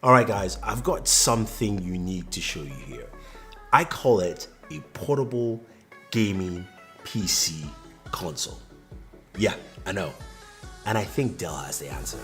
All right, guys, I've got something unique to show you here. I call it a portable gaming PC console. Yeah, I know. And I think Dell has the answer.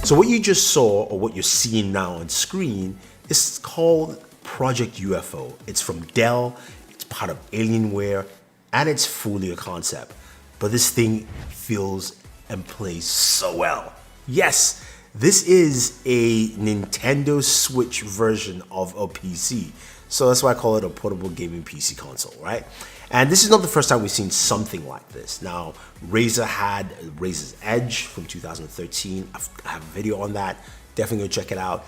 So what you just saw, or what you're seeing now on screen, is called Project UFO. It's from Dell, it's part of Alienware, and it's fully a concept. But this thing feels and plays so well. Yes, this is a Nintendo Switch version of a PC. So that's why I call it a portable gaming PC console, right? And this is not the first time we've seen something like this. Now, Razer had Razer's Edge from 2013. I have a video on that. Definitely go check it out.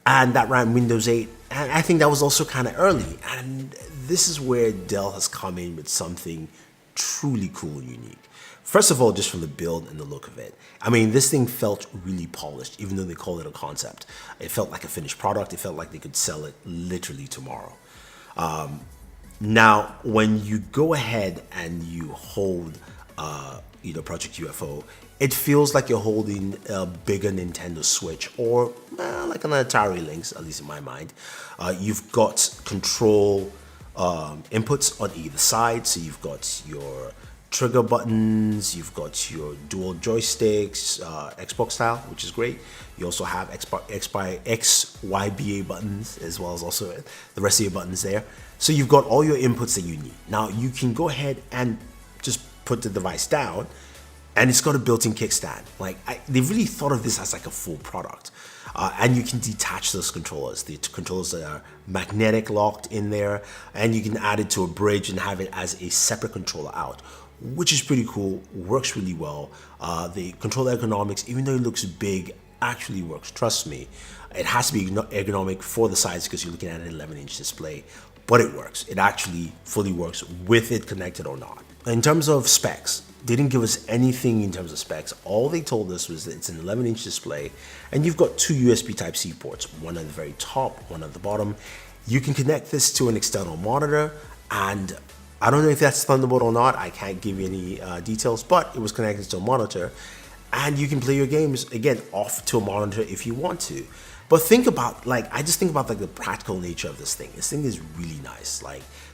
And that ran Windows 8. And I think that was also kind of early. And this is where Dell has come in with something truly cool and unique. First of all, just from the build and the look of it. I mean, this thing felt really polished, even though they call it a concept. It felt like a finished product. It felt like they could sell it literally tomorrow. Now, when you go ahead and you hold, Project UFO, it feels like you're holding a bigger Nintendo Switch or like an Atari Lynx, at least in my mind. You've got control inputs on either side, so you've got your trigger buttons, you've got your dual joysticks, Xbox style, which is great. You also have XYBA buttons, as well as also the rest of your buttons there. So you've got all your inputs that you need. Now you can go ahead and just put the device down, and it's got a built-in kickstand. They really thought of this as like a full product. And you can detach those controllers. The controllers that are magnetic locked in there, and you can add it to a bridge and have it as a separate controller out, which is pretty cool, works really well. The controller ergonomics, even though it looks big, actually works. Trust me, it has to be ergonomic for the size because you're looking at an 11-inch display, but it works. It actually fully works with it connected or not. In terms of specs, they didn't give us anything in terms of specs. All they told us was that it's an 11-inch display, and you've got two USB Type-C ports, one at the very top, one at the bottom. You can connect this to an external monitor, and I don't know if that's Thunderbolt or not. I can't give you any details, but it was connected to a monitor, and you can play your games, again, off to a monitor if you want to. But think about, I just think about the practical nature of this thing. This thing is really nice,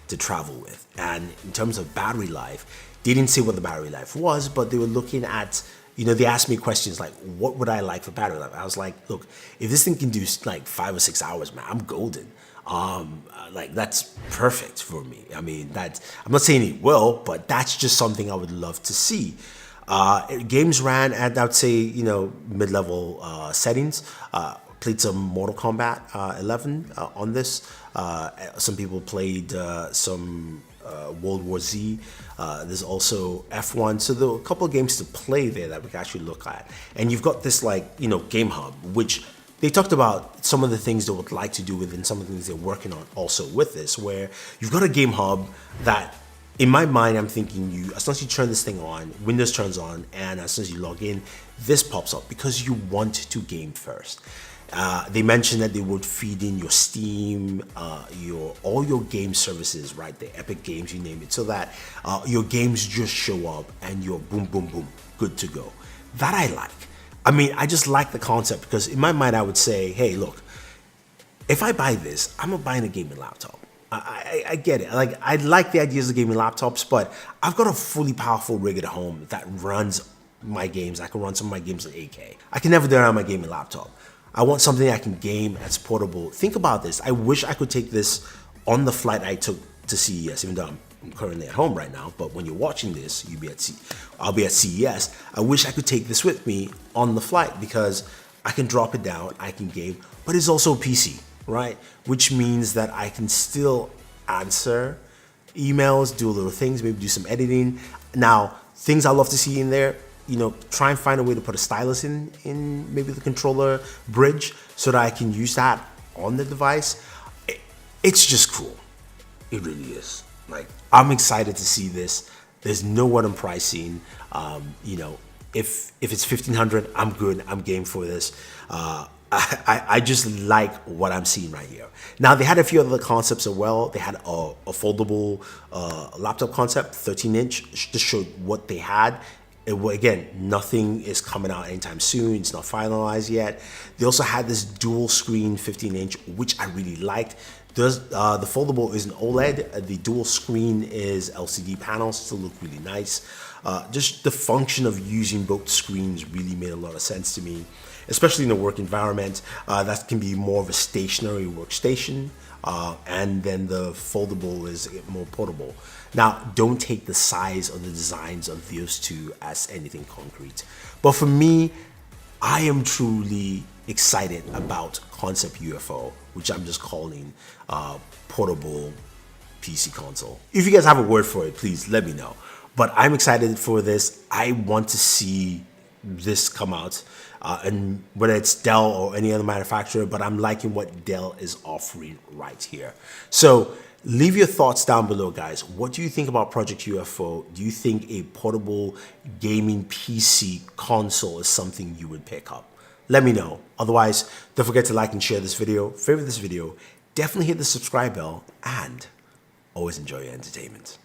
to travel with. And in terms of battery life, they didn't say what the battery life was, but they were looking at, they asked me questions like, what would I like for battery life? I was like, look, if this thing can do 5 or 6 hours, man, I'm golden. That's perfect for me. I mean, I'm not saying it will, but that's just something I would love to see. Games ran at, I would say, mid-level settings. Played some Mortal Kombat 11 on this. Some people played some World War Z. There's also F1. So there are a couple of games to play there that we can actually look at. And you've got this Game Hub, which they talked about some of the things they would like to do with, and some of the things they're working on also with this, where you've got a Game Hub that, in my mind, I'm thinking as soon as you turn this thing on, Windows turns on, and as soon as you log in, this pops up because you want to game first. They mentioned that they would feed in your Steam, all your game services, right? The Epic Games, you name it, so that your games just show up and you're boom, boom, boom, good to go. That I like. I mean, I just like the concept because in my mind, I would say, hey, look, if I buy this, I'm not buying a gaming laptop. I get it. I like the ideas of gaming laptops, but I've got a fully powerful rig at home that runs my games. I can run some of my games at 8K. I can never do that on my gaming laptop. I want something I can game that's portable. Think about this. I wish I could take this on the flight I took to CES, even though I'm currently at home right now. But when you're watching this, I'll be at CES. I wish I could take this with me on the flight because I can drop it down, I can game, but it's also a PC, right? Which means that I can still answer emails, do little things, maybe do some editing. Now, things I love to see in there, try and find a way to put a stylus in maybe the controller bridge so that I can use that on the device. It's just cool. It really is. I'm excited to see this. There's no one on pricing. If it's $1,500, I'm good. I'm game for this. I just like what I'm seeing right here. Now, they had a few other concepts as well. They had a foldable laptop concept, 13-inch, just showed what they had. Again, nothing is coming out anytime soon. It's not finalized yet. They also had this dual screen 15-inch, which I really liked. The foldable is an OLED. The dual screen is LCD panels. Still look really nice. Just the function of using both screens really made a lot of sense to me, especially in a work environment. That can be more of a stationary workstation. And then the foldable is more portable. Now, don't take the size or the designs of those two as anything concrete. But for me, I am truly excited about Concept UFO, which I'm just calling portable PC console. If you guys have a word for it, please let me know. But I'm excited for this. I want to see this come out, and whether it's Dell or any other manufacturer, but I'm liking what Dell is offering right here. So leave your thoughts down below, guys. What do you think about Project UFO? Do you think a portable gaming PC console is something you would pick up? Let me know. Otherwise, don't forget to like and share this video, favorite this video, definitely hit the subscribe bell, and always enjoy your entertainment.